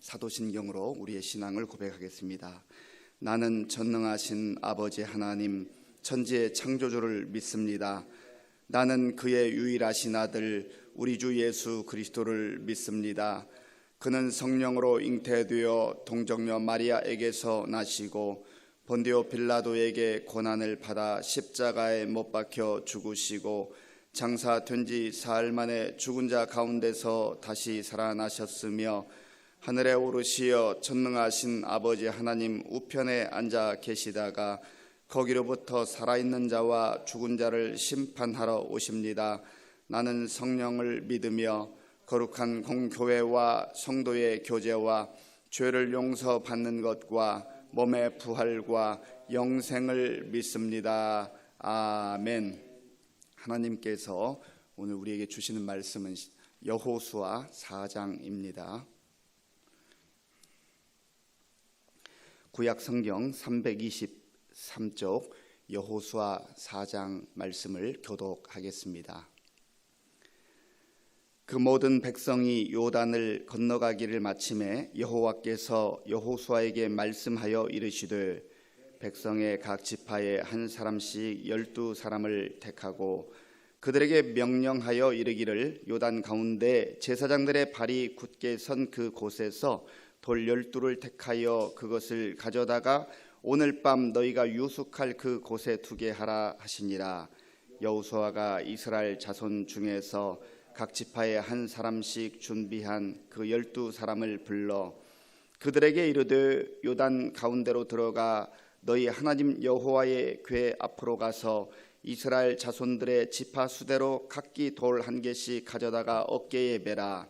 사도신경으로 우리의 신앙을 고백하겠습니다. 나는 전능하신 아버지 하나님 천지의 창조주를 믿습니다. 나는 그의 유일하신 아들 우리 주 예수 그리스도를 믿습니다. 그는 성령으로 잉태되어 동정녀 마리아에게서 나시고 본디오 빌라도에게 고난을 받아 십자가에 못 박혀 죽으시고 장사된 지 사흘 만에 죽은 자 가운데서 다시 살아나셨으며 하늘에 오르시어 전능하신 아버지 하나님 우편에 앉아 계시다가 거기로부터 살아있는 자와 죽은 자를 심판하러 오십니다. 나는 성령을 믿으며 거룩한 공교회와 성도의 교제와 죄를 용서받는 것과 몸의 부활과 영생을 믿습니다. 아멘. 하나님께서 오늘 우리에게 주시는 말씀은 여호수아 4장입니다. 구약 성경 323쪽 여호수아 4장 말씀을 교독하겠습니다. 그 모든 백성이 요단을 건너가기를 마침에 여호와께서 여호수아에게 말씀하여 이르시되 백성의 각 지파에 한 사람씩 12사람을 택하고 그들에게 명령하여 이르기를 요단 가운데 제사장들의 발이 굳게 선 그 곳에서 돌 12를 택하여 그것을 가져다가 오늘 밤 너희가 유숙할 그 곳에 두게 하라 하시니라. 여호수아가 이스라엘 자손 중에서 각 지파에 한 사람씩 준비한 그 12사람을 불러 그들에게 이르되 요단 가운데로 들어가 너희 하나님 여호와의 궤 앞으로 가서 이스라엘 자손들의 지파 수대로 각기 돌 한 개씩 가져다가 어깨에 매라.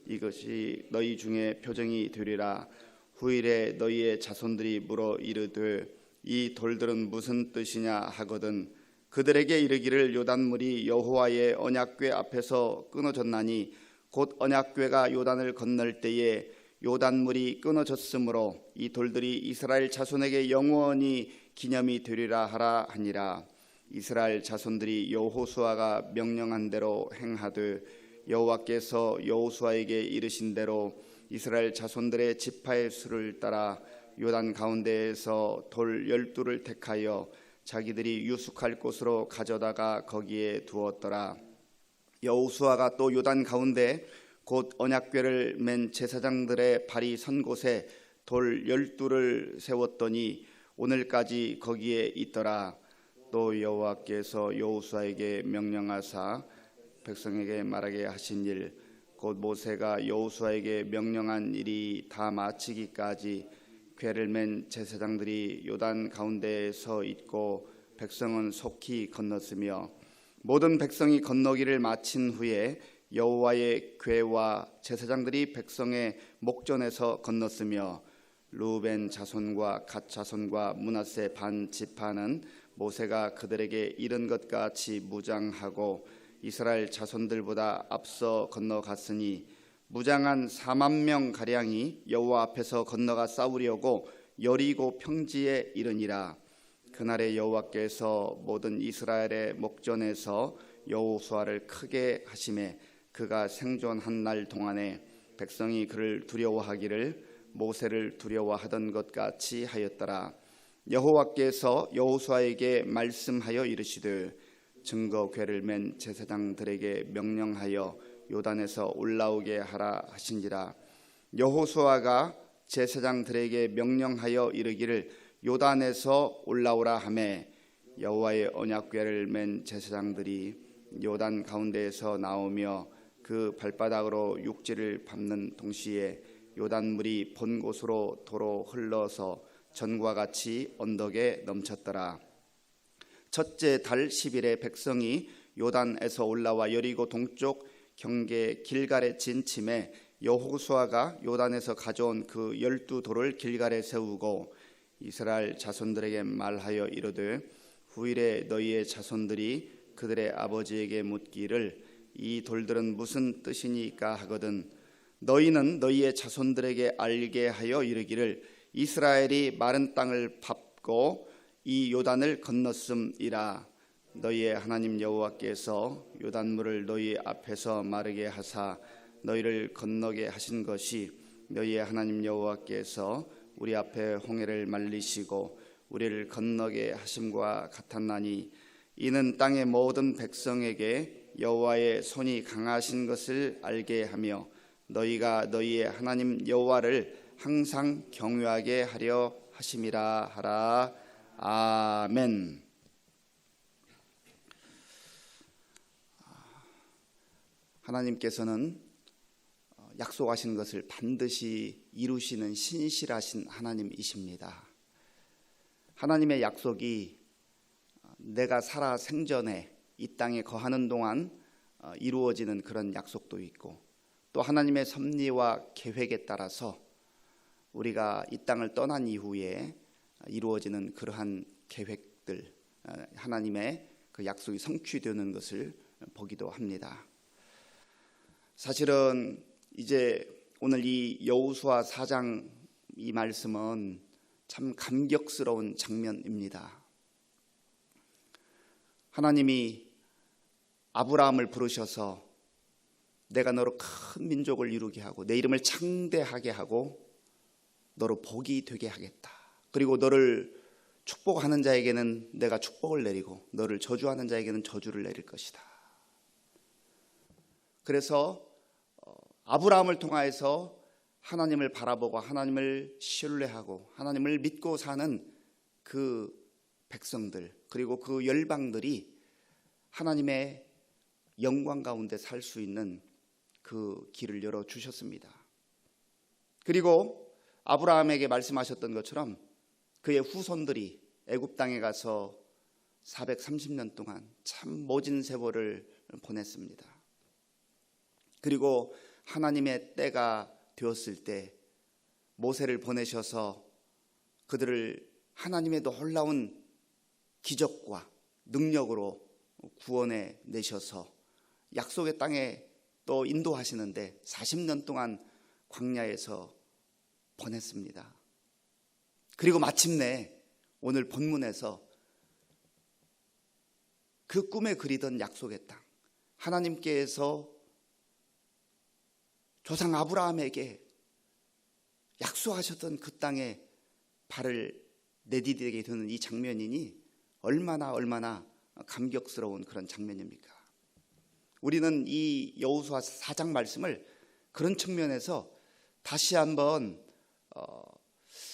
이것이 너희 중에 표정이 되리라. 후일에 너희의 자손들이 물어 이르되 이 돌들은 무슨 뜻이냐 하거든 그들에게 이르기를 요단물이 여호와의 언약궤 앞에서 끊어졌나니 곧 언약궤가 요단을 건널 때에 요단물이 끊어졌으므로 이 돌들이 이스라엘 자손에게 영원히 기념이 되리라 하라 하니라. 이스라엘 자손들이 여호수아가 명령한 대로 행하되 여호와께서 여호수아에게 이르신 대로 이스라엘 자손들의 지파의 수를 따라 요단 가운데에서 돌 12를 택하여 자기들이 유숙할 곳으로 가져다가 거기에 두었더라. 여호수아가 또 요단 가운데 곧 언약궤를 맨 제사장들의 발이 선 곳에 돌 12를 세웠더니 오늘까지 거기에 있더라. 또 여호와께서 여호수아에게 명령하사 백성에게 말하게 하신 일 곧 모세가 여호수아에게 명령한 일이 다 마치기까지 궤를 맨 제사장들이 요단 가운데에 서 있고 백성은 속히 건넜으며 모든 백성이 건너기를 마친 후에 여호와의 궤와 제사장들이 백성의 목전에서 건넜으며 르우벤 자손과 갓 자손과 므낫세 반 지파는 모세가 그들에게 이른 것 같이 무장하고 이스라엘 자손들보다 앞서 건너갔으니 무장한 4만 명 가량이 여호와 앞에서 건너가 싸우려고 여리고 평지에 이르니라. 그날에 여호와께서 모든 이스라엘의 목전에서 여호수아를 크게 하심에 그가 생존한 날 동안에 백성이 그를 두려워하기를 모세를 두려워하던 것 같이 하였더라. 여호와께서 여호수아에게 말씀하여 이르시되 증거궤를 맨 제사장들에게 명령하여 요단에서 올라오게 하라 하신지라. 여호수아가 제사장들에게 명령하여 이르기를 요단에서 올라오라 하매 여호와의 언약궤를 맨 제사장들이 요단 가운데에서 나오며 그 발바닥으로 육지를 밟는 동시에 요단물이 본 곳으로 도로 흘러서 전과 같이 언덕에 넘쳤더라. 첫째 달 10일에 백성이 요단에서 올라와 여리고 동쪽 경계 길갈에 진침해 여호수아가 요단에서 가져온 그 12돌을 길갈에 세우고 이스라엘 자손들에게 말하여 이르되 후일에 너희의 자손들이 그들의 아버지에게 묻기를 이 돌들은 무슨 뜻이니까 하거든 너희는 너희의 자손들에게 알게 하여 이르기를 이스라엘이 마른 땅을 밟고 이 요단을 건넜음이라. 너희의 하나님 여호와께서 요단물을 너희 앞에서 마르게 하사 너희를 건너게 하신 것이 너희의 하나님 여호와께서 우리 앞에 홍해를 말리시고 우리를 건너게 하심과 같았나니 이는 땅의 모든 백성에게 여호와의 손이 강하신 것을 알게 하며 너희가 너희의 하나님 여호와를 항상 경외하게 하려 하심이라 하라. 아멘. 하나님께서는 약속하신 것을 반드시 이루시는 신실하신 하나님이십니다. 하나님의 약속이 내가 살아 생전에 이 땅에 거하는 동안 이루어지는 그런 약속도 있고, 또 하나님의 섭리와 계획에 따라서 우리가 이 땅을 떠난 이후에 이루어지는 그러한 계획들, 하나님의 그 약속이 성취되는 것을 보기도 합니다. 사실은 이제 오늘 이 여호수아 4장 이 말씀은 참 감격스러운 장면입니다. 하나님이 아브라함을 부르셔서 내가 너로 큰 민족을 이루게 하고 내 이름을 창대하게 하고 너로 복이 되게 하겠다. 그리고 너를 축복하는 자에게는 내가 축복을 내리고 너를 저주하는 자에게는 저주를 내릴 것이다. 그래서 아브라함을 통하여서 하나님을 바라보고 하나님을 신뢰하고 하나님을 믿고 사는 그 백성들, 그리고 그 열방들이 하나님의 영광 가운데 살 수 있는 그 길을 열어주셨습니다. 그리고 아브라함에게 말씀하셨던 것처럼 그의 후손들이 애굽 땅에 가서 430년 동안 참 모진 세월을 보냈습니다. 그리고 하나님의 때가 되었을 때 모세를 보내셔서 그들을 하나님의 놀라운 기적과 능력으로 구원해 내셔서 약속의 땅에 또 인도하시는데 40년 동안 광야에서 보냈습니다. 그리고 마침내 오늘 본문에서 그 꿈에 그리던 약속의 땅, 하나님께서 조상 아브라함에게 약속하셨던 그 땅에 발을 내디디게 되는 이 장면이니 얼마나 감격스러운 그런 장면입니까? 우리는 이 여호수아 4장 말씀을 그런 측면에서 다시 한번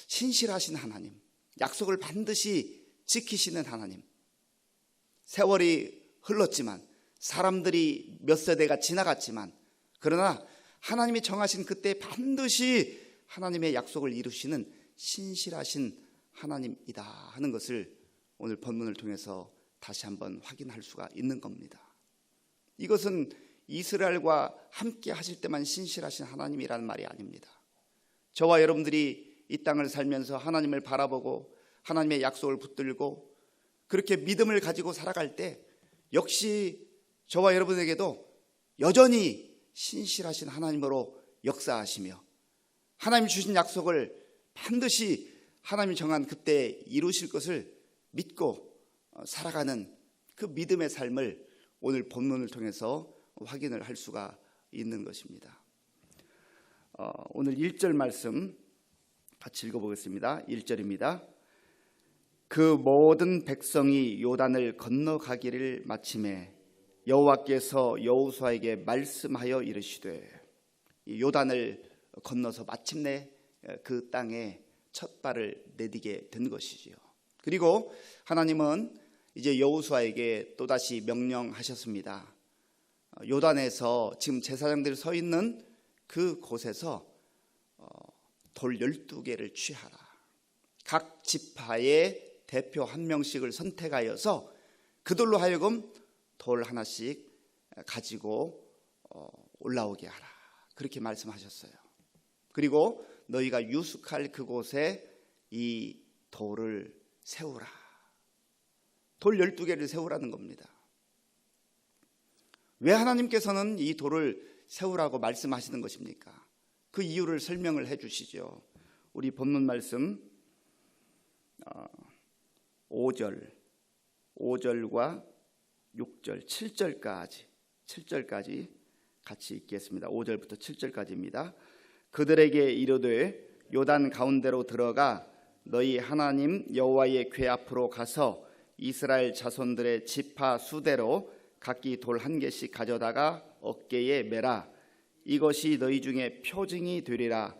신실하신 하나님, 약속을 반드시 지키시는 하나님, 세월이 흘렀지만 사람들이 몇 세대가 지나갔지만 그러나 하나님이 정하신 그때 반드시 하나님의 약속을 이루시는 신실하신 하나님이다 하는 것을 오늘 본문을 통해서 다시 한번 확인할 수가 있는 겁니다. 이것은 이스라엘과 함께 하실 때만 신실하신 하나님이라는 말이 아닙니다. 저와 여러분들이 이 땅을 살면서 하나님을 바라보고 하나님의 약속을 붙들고 그렇게 믿음을 가지고 살아갈 때 역시 저와 여러분에게도 여전히 신실하신 하나님으로 역사하시며 하나님 주신 약속을 반드시 하나님이 정한 그때 이루실 것을 믿고 살아가는 그 믿음의 삶을 오늘 본문을 통해서 확인을 할 수가 있는 것입니다. 오늘 1절 말씀 같이 읽어보겠습니다. 1절입니다. 그 모든 백성이 요단을 건너가기를 마침에 여호와께서 여호수아에게 말씀하여 이르시되, 요단을 건너서 마침내 그 땅에 첫 발을 내디게 된 것이지요. 그리고 하나님은 이제 여호수아에게 또다시 명령하셨습니다. 요단에서 지금 제사장들이 서 있는 그 곳에서 돌 12개를 취하라. 각 지파의 대표 한 명씩을 선택하여서 그들로 하여금 돌 하나씩 가지고 올라오게 하라. 그렇게 말씀하셨어요. 그리고 너희가 유숙할 그곳에 이 돌을 세우라. 돌 12개를 세우라는 겁니다. 왜 하나님께서는 이 돌을 세우라고 말씀하시는 것입니까? 그 이유를 설명을 해 주시죠. 우리 본문 말씀 5절과 6절, 7절까지 같이 읽겠습니다. 5절부터 7절까지입니다. 그들에게 이르되 요단 가운데로 들어가 너희 하나님 여호와의 궤 앞으로 가서 이스라엘 자손들의 지파 수대로 각기 돌 한 개씩 가져다가 어깨에 매라. 이것이 너희 중에 표징이 되리라.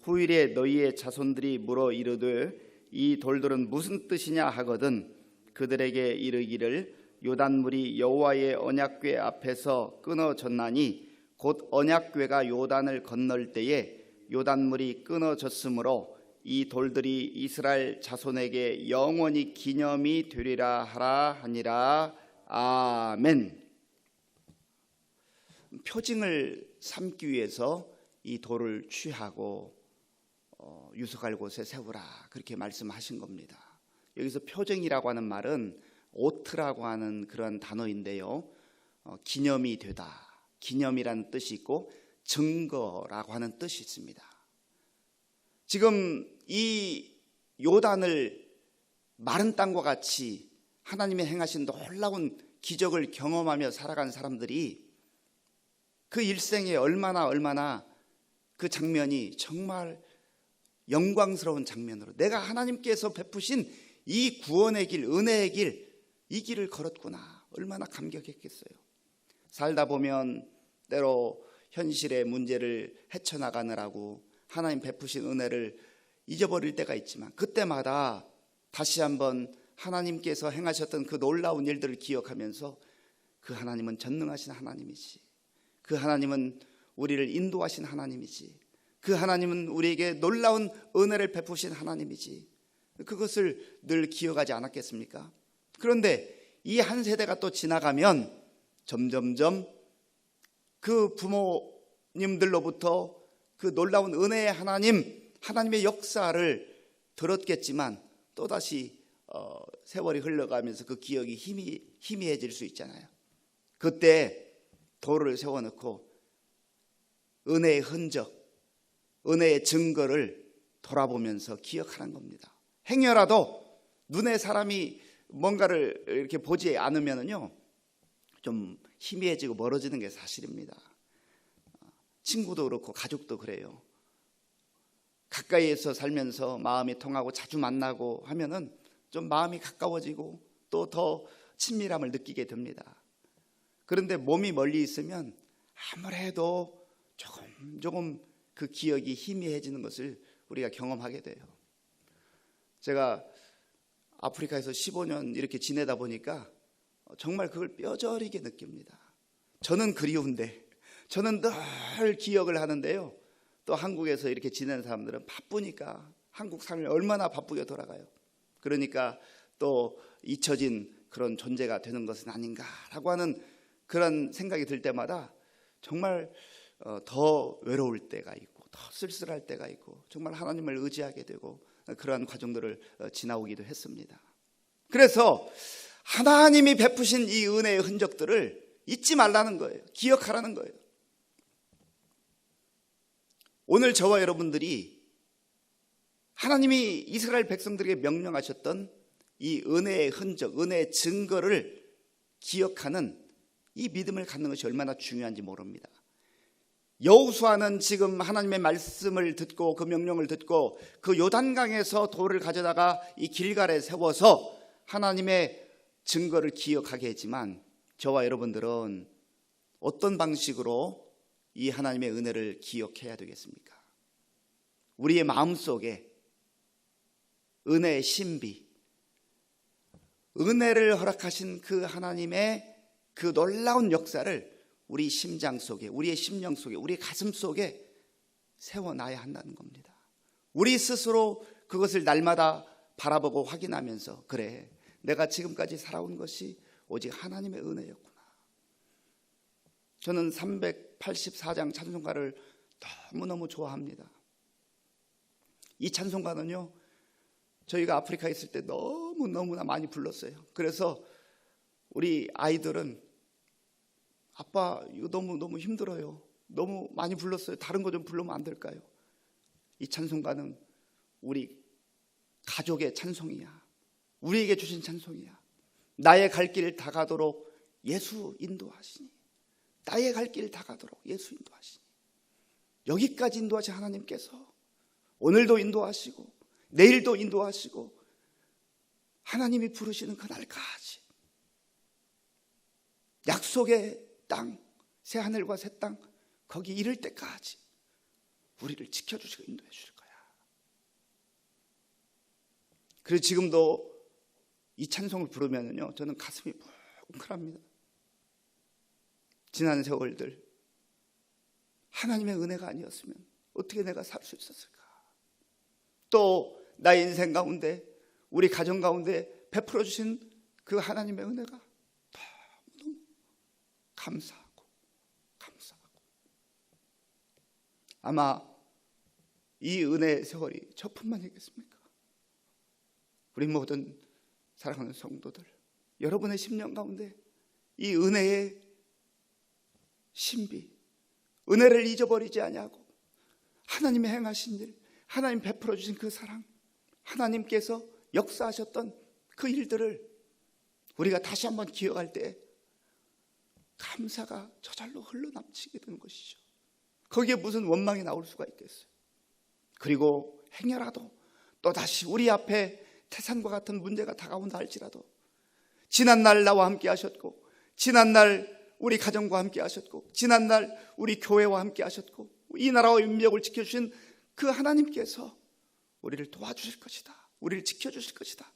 후일에 너희의 자손들이 물어 이르되 이 돌들은 무슨 뜻이냐 하거든 그들에게 이르기를 요단물이 여호와의 언약궤 앞에서 끊어졌나니 곧 언약궤가 요단을 건널 때에 요단물이 끊어졌으므로 이 돌들이 이스라엘 자손에게 영원히 기념이 되리라 하라 하니라. 아멘. 표징을 삼기 위해서 이 돌을 취하고 유숙할 곳에 세우라 그렇게 말씀하신 겁니다. 여기서 표징이라고 하는 말은 오트라고 하는 그런 단어인데요, 기념이 되다, 기념이라는 뜻이 있고 증거라고 하는 뜻이 있습니다. 지금 이 요단을 마른 땅과 같이 하나님의 행하신 놀라운 기적을 경험하며 살아간 사람들이 그 일생에 얼마나 그 장면이 정말 영광스러운 장면으로 내가 하나님께서 베푸신 이 구원의 길, 은혜의 길, 이 길을 걸었구나, 얼마나 감격했겠어요. 살다 보면 때로 현실의 문제를 헤쳐나가느라고 하나님 베푸신 은혜를 잊어버릴 때가 있지만 그때마다 다시 한번 하나님께서 행하셨던 그 놀라운 일들을 기억하면서 그 하나님은 전능하신 하나님이지, 그 하나님은 우리를 인도하신 하나님이지, 그 하나님은 우리에게 놀라운 은혜를 베푸신 하나님이지, 그것을 늘 기억하지 않았겠습니까? 그런데 이 한 세대가 또 지나가면 점점점 그 부모님들로부터 그 놀라운 은혜의 하나님의 역사를 들었겠지만 또다시 세월이 흘러가면서 그 기억이 희미해질 수 있잖아요. 그때 돌을 세워놓고 은혜의 흔적, 은혜의 증거를 돌아보면서 기억하는 겁니다. 행여라도 눈에 사람이 뭔가를 이렇게 보지 않으면요 좀 희미해지고 멀어지는 게 사실입니다. 친구도 그렇고 가족도 그래요. 가까이에서 살면서 마음이 통하고 자주 만나고 하면은 좀 마음이 가까워지고 또 더 친밀함을 느끼게 됩니다. 그런데 몸이 멀리 있으면 아무래도 조금 그 기억이 희미해지는 것을 우리가 경험하게 돼요. 제가 아프리카에서 15년 이렇게 지내다 보니까 정말 그걸 뼈저리게 느낍니다. 저는 그리운데, 저는 늘 기억을 하는데요, 또 한국에서 이렇게 지내는 사람들은 바쁘니까 한국 삶을 얼마나 바쁘게 돌아가요. 그러니까 또 잊혀진 그런 존재가 되는 것은 아닌가라고 하는 그런 생각이 들 때마다 정말 더 외로울 때가 있고 더 쓸쓸할 때가 있고 정말 하나님을 의지하게 되고 그러한 과정들을 지나오기도 했습니다. 그래서 하나님이 베푸신 이 은혜의 흔적들을 잊지 말라는 거예요. 기억하라는 거예요. 오늘 저와 여러분들이 하나님이 이스라엘 백성들에게 명령하셨던 이 은혜의 흔적, 은혜의 증거를 기억하는 이 믿음을 갖는 것이 얼마나 중요한지 모릅니다. 여호수아는 지금 하나님의 말씀을 듣고 그 명령을 듣고 그 요단강에서 돌을 가져다가 이 길갈에 세워서 하나님의 증거를 기억하게 했지만 저와 여러분들은 어떤 방식으로 이 하나님의 은혜를 기억해야 되겠습니까? 우리의 마음속에 은혜의 신비, 은혜를 허락하신 그 하나님의 그 놀라운 역사를 우리 심장 속에, 우리의 심령 속에, 우리의 가슴 속에 세워놔야 한다는 겁니다. 우리 스스로 그것을 날마다 바라보고 확인하면서 그래, 내가 지금까지 살아온 것이 오직 하나님의 은혜였구나. 저는 384장 찬송가를 너무너무 좋아합니다. 이 찬송가는요, 저희가 아프리카에 있을 때 너무너무나 많이 불렀어요. 그래서 우리 아이들은 아빠 이거 너무 힘들어요, 너무 많이 불렀어요, 다른 거 좀 부르면 안 될까요? 이 찬송가는 우리 가족의 찬송이야. 우리에게 주신 찬송이야. 나의 갈 길 다 가도록 예수 인도하시니, 나의 갈 길 다 가도록 예수 인도하시니. 여기까지 인도하신 하나님께서 오늘도 인도하시고 내일도 인도하시고 하나님이 부르시는 그날까지 약속의 땅, 새 하늘과 새 땅 거기 이를 때까지 우리를 지켜주시고 인도해 주실 거야. 그래서 지금도 이 찬송을 부르면요 저는 가슴이 뭉클합니다. 지난 세월들 하나님의 은혜가 아니었으면 어떻게 내가 살 수 있었을까? 또 나의 인생 가운데 우리 가정 가운데 베풀어 주신 그 하나님의 은혜가 너무 감사하고 아마 이 은혜의 세월이 저뿐만이겠습니까? 우리 모든 사랑하는 성도들, 여러분의 10년 가운데 이 은혜의 신비, 은혜를 잊어버리지 아니하고 하나님의 행하신 일, 하나님 베풀어 주신 그 사랑, 하나님께서 역사하셨던 그 일들을 우리가 다시 한번 기억할 때 감사가 저절로 흘러넘치게 되는 것이죠. 거기에 무슨 원망이 나올 수가 있겠어요. 그리고 행여라도 또다시 우리 앞에 태산과 같은 문제가 다가온다 할지라도 지난날 나와 함께 하셨고 지난날 우리 가정과 함께 하셨고 지난날 우리 교회와 함께 하셨고 이 나라와 민족을 지켜주신 그 하나님께서 우리를 도와주실 것이다. 우리를 지켜주실 것이다.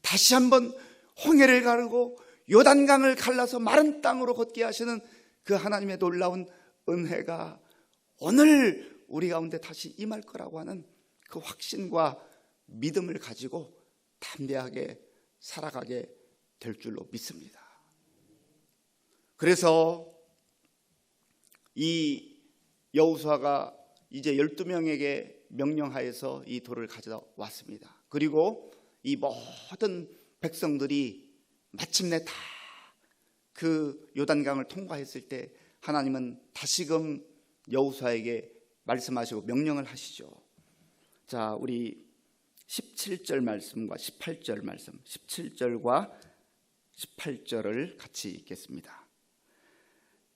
다시 한번 홍해를 가르고 요단강을 갈라서 마른 땅으로 걷게 하시는 그 하나님의 놀라운 은혜가 오늘 우리 가운데 다시 임할 거라고 하는 그 확신과 믿음을 가지고 담대하게 살아가게 될 줄로 믿습니다. 그래서 이 여호수아가 이제 12명에게 명령하여서 이 돌을 가져왔습니다. 그리고 이 모든 백성들이 마침내 다 그 요단강을 통과했을 때 하나님은 다시금 여호수아에게 말씀하시고 명령을 하시죠. 자, 우리 17절 말씀과 18절 말씀, 17절과 18절을 같이 읽겠습니다.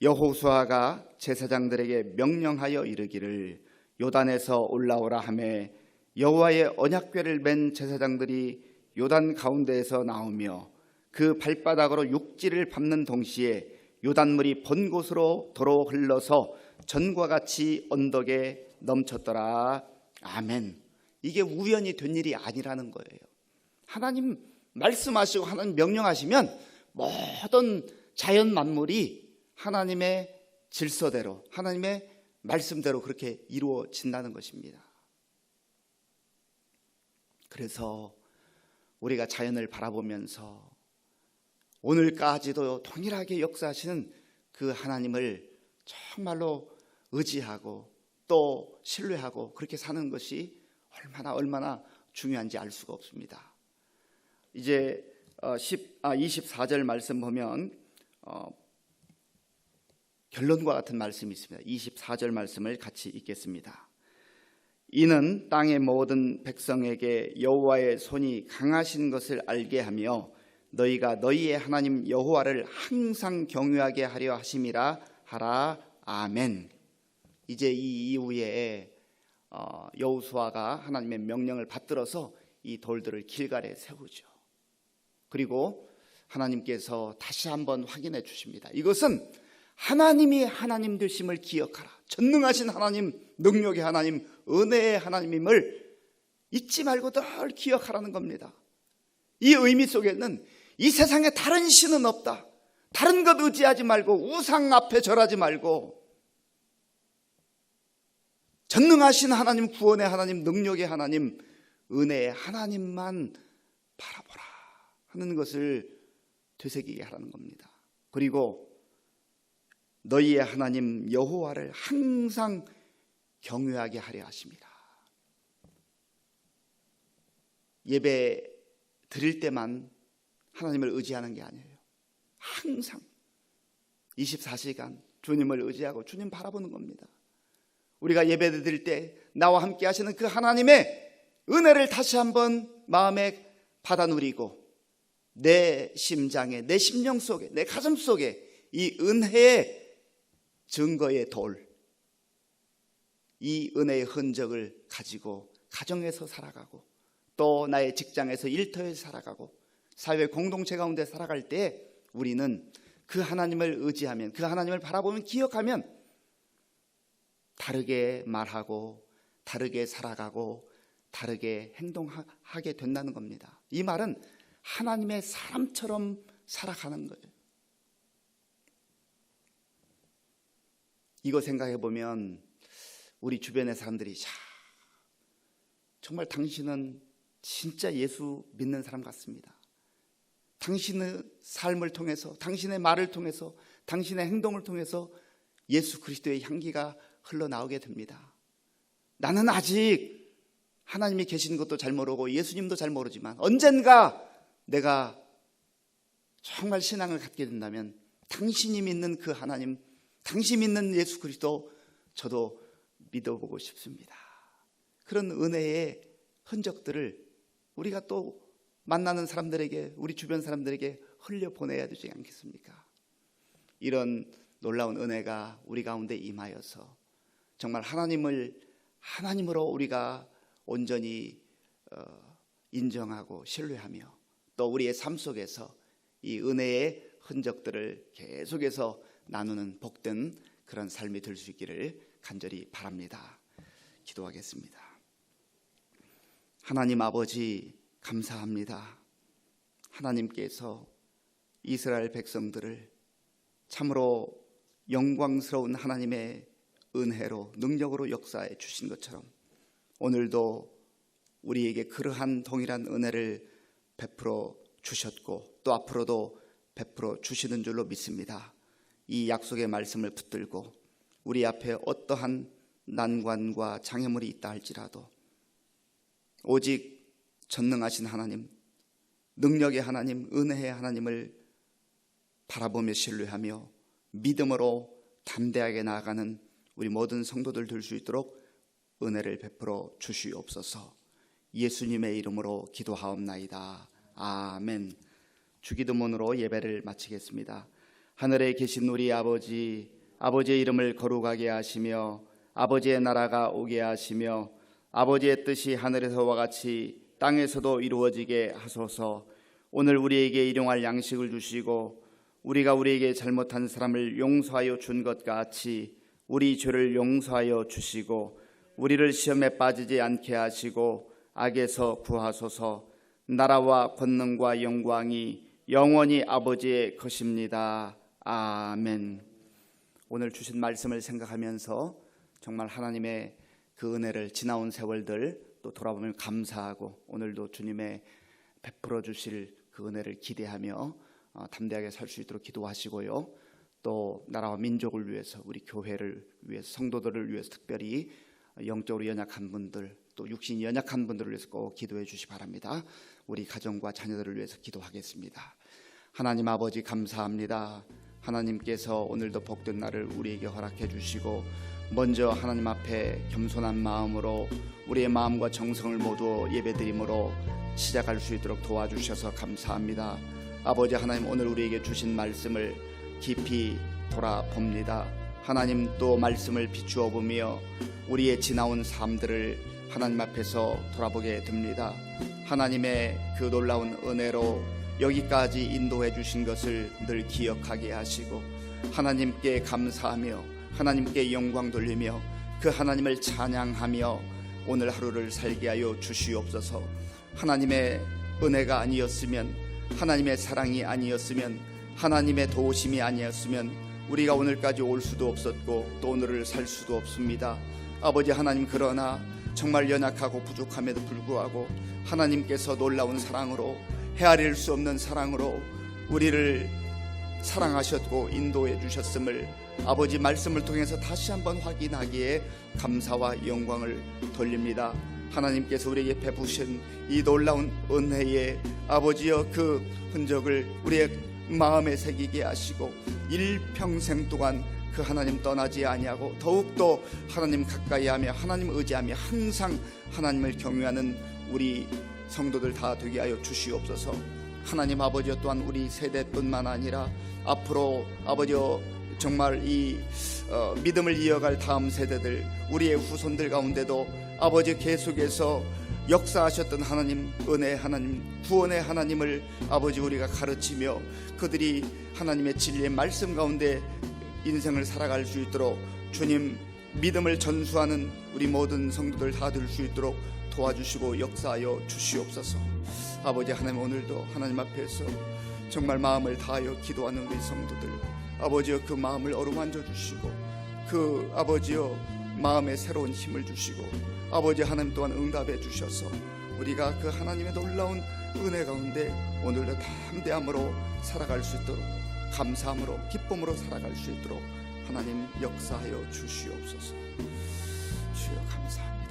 여호수아가 제사장들에게 명령하여 이르기를 요단에서 올라오라 하매 여호와의 언약궤를 맨 제사장들이 요단 가운데에서 나오며 그 발바닥으로 육지를 밟는 동시에 요단물이 본 곳으로 도로 흘러서 전과 같이 언덕에 넘쳤더라. 아멘. 이게 우연히 된 일이 아니라는 거예요. 하나님 말씀하시고 하나님 명령하시면 모든 자연 만물이 하나님의 질서대로 하나님의 말씀대로 그렇게 이루어진다는 것입니다. 그래서 우리가 자연을 바라보면서 오늘까지도 동일하게 역사하시는 그 하나님을 정말로 의지하고 또 신뢰하고 그렇게 사는 것이 얼마나 중요한지 알 수가 없습니다. 이제 24절 말씀 보면 결론과 같은 말씀이 있습니다. 24절 말씀을 같이 읽겠습니다. 이는 땅의 모든 백성에게 여호와의 손이 강하신 것을 알게 하며 너희가 너희의 하나님 여호와를 항상 경외하게 하려 하심이라 하라. 아멘. 이제 이 이후에 여호수아가 하나님의 명령을 받들어서 이 돌들을 길갈에 세우죠. 그리고 하나님께서 다시 한번 확인해 주십니다. 이것은 하나님이 하나님 되심을 기억하라. 전능하신 하나님, 능력의 하나님, 은혜의 하나님임을 잊지 말고 늘 기억하라는 겁니다. 이 의미 속에는 이 세상에 다른 신은 없다. 다른 것 의지하지 말고 우상 앞에 절하지 말고 전능하신 하나님, 구원의 하나님, 능력의 하나님, 은혜의 하나님만 바라보라 하는 것을 되새기게 하라는 겁니다. 그리고 너희의 하나님 여호와를 항상 경외하게 하려 하십니다. 예배 드릴 때만 하나님을 의지하는 게 아니에요. 항상 24시간 주님을 의지하고 주님 바라보는 겁니다. 우리가 예배 드릴 때 나와 함께 하시는 그 하나님의 은혜를 다시 한번 마음에 받아 누리고 내 심장에, 내 심령 속에, 내 가슴 속에 이 은혜의 증거의 돌, 이 은혜의 흔적을 가지고 가정에서 살아가고 또 나의 직장에서 일터에서 살아가고 사회 공동체 가운데 살아갈 때 우리는 그 하나님을 의지하면, 그 하나님을 바라보면, 기억하면 다르게 말하고 다르게 살아가고 다르게 행동하게 된다는 겁니다. 이 말은 하나님의 사람처럼 살아가는 거예요. 이거 생각해 보면 우리 주변의 사람들이 정말 당신은 진짜 예수 믿는 사람 같습니다. 당신의 삶을 통해서, 당신의 말을 통해서, 당신의 행동을 통해서 예수 그리스도의 향기가 흘러나오게 됩니다. 나는 아직 하나님이 계신 것도 잘 모르고 예수님도 잘 모르지만 언젠가 내가 정말 신앙을 갖게 된다면 당신이 믿는 그 하나님, 당신이 믿는 예수 그리스도 저도 믿어보고 싶습니다. 그런 은혜의 흔적들을 우리가 또 만나는 사람들에게, 우리 주변 사람들에게 흘려보내야 되지 않겠습니까? 이런 놀라운 은혜가 우리 가운데 임하여서 정말 하나님으로 우리가 온전히 인정하고 신뢰하며 또 우리의 삶 속에서 이 은혜의 흔적들을 계속해서 나누는 복된 그런 삶이 될 수 있기를 간절히 바랍니다. 기도하겠습니다. 하나님 아버지, 감사합니다. 하나님께서 이스라엘 백성들을 참으로 영광스러운 하나님의 은혜로, 능력으로 역사해 주신 것처럼 오늘도 우리에게 그러한 동일한 은혜를 베풀어 주셨고 또 앞으로도 베풀어 주시는 줄로 믿습니다. 이 약속의 말씀을 붙들고 우리 앞에 어떠한 난관과 장애물이 있다 할지라도 오직 전능하신 하나님, 능력의 하나님, 은혜의 하나님을 바라보며 신뢰하며 믿음으로 담대하게 나아가는 우리 모든 성도들 될 수 있도록 은혜를 베풀어 주시옵소서. 예수님의 이름으로 기도하옵나이다. 아멘. 주기도문으로 예배를 마치겠습니다. 하늘에 계신 우리 아버지, 아버지의 이름을 거룩하게 하시며 아버지의 나라가 오게 하시며 아버지의 뜻이 하늘에서와 같이 땅에서도 이루어지게 하소서. 오늘 우리에게 일용할 양식을 주시고 우리가 우리에게 잘못한 사람을 용서하여 준 것 같이 우리 죄를 용서하여 주시고 우리를 시험에 빠지지 않게 하시고 악에서 구하소서. 나라와 권능과 영광이 영원히 아버지의 것입니다. 아멘. 오늘 주신 말씀을 생각하면서 정말 하나님의 그 은혜를 지나온 세월들 또 돌아보면 감사하고 오늘도 주님의 베풀어 주실 그 은혜를 기대하며 담대하게 살 수 있도록 기도하시고요. 또 나라와 민족을 위해서, 우리 교회를 위해서, 성도들을 위해서 특별히 영적으로 연약한 분들 또 육신이 연약한 분들을 위해서 꼭 기도해 주시 바랍니다. 우리 가정과 자녀들을 위해서 기도하겠습니다. 하나님 아버지 감사합니다. 하나님께서 오늘도 복된 날을 우리에게 허락해 주시고 먼저 하나님 앞에 겸손한 마음으로 우리의 마음과 정성을 모두 예배드림으로 시작할 수 있도록 도와주셔서 감사합니다. 아버지 하나님, 오늘 우리에게 주신 말씀을 깊이 돌아봅니다. 하나님 또 말씀을 비추어 보며 우리의 지나온 삶들을 하나님 앞에서 돌아보게 됩니다. 하나님의 그 놀라운 은혜로 여기까지 인도해 주신 것을 늘 기억하게 하시고 하나님께 감사하며 하나님께 영광 돌리며 그 하나님을 찬양하며 오늘 하루를 살게 하여 주시옵소서. 하나님의 은혜가 아니었으면, 하나님의 사랑이 아니었으면, 하나님의 도우심이 아니었으면 우리가 오늘까지 올 수도 없었고 또 오늘을 살 수도 없습니다. 아버지 하나님, 그러나 정말 연약하고 부족함에도 불구하고 하나님께서 놀라운 사랑으로, 헤아릴 수 없는 사랑으로 우리를 사랑하셨고 인도해 주셨음을 아버지 말씀을 통해서 다시 한번 확인하기에 감사와 영광을 돌립니다. 하나님께서 우리에게 베푸신 이 놀라운 은혜의 아버지여 그 흔적을 우리의 마음에 새기게 하시고 일평생 동안 그 하나님 떠나지 아니하고 더욱더 하나님 가까이 하며 하나님 의지하며 항상 하나님을 경외하는 우리 성도들 다 되게 하여 주시옵소서. 하나님 아버지여, 또한 우리 세대뿐만 아니라 앞으로 아버지여 정말 이 믿음을 이어갈 다음 세대들, 우리의 후손들 가운데도 아버지 계속해서 역사하셨던 하나님, 은혜의 하나님, 구원의 하나님을 아버지 우리가 가르치며 그들이 하나님의 진리의 말씀 가운데 인생을 살아갈 수 있도록 주님 믿음을 전수하는 우리 모든 성도들 다 될 수 있도록 도와주시고 역사하여 주시옵소서. 아버지 하나님, 오늘도 하나님 앞에서 정말 마음을 다하여 기도하는 우리 성도들, 아버지여 그 마음을 어루만져 주시고 그 아버지여 마음에 새로운 힘을 주시고 아버지 하나님 또한 응답해 주셔서 우리가 그 하나님의 놀라운 은혜 가운데 오늘도 담대함으로 살아갈 수 있도록, 감사함으로 기쁨으로 살아갈 수 있도록 하나님 역사하여 주시옵소서. 주여 감사합니다.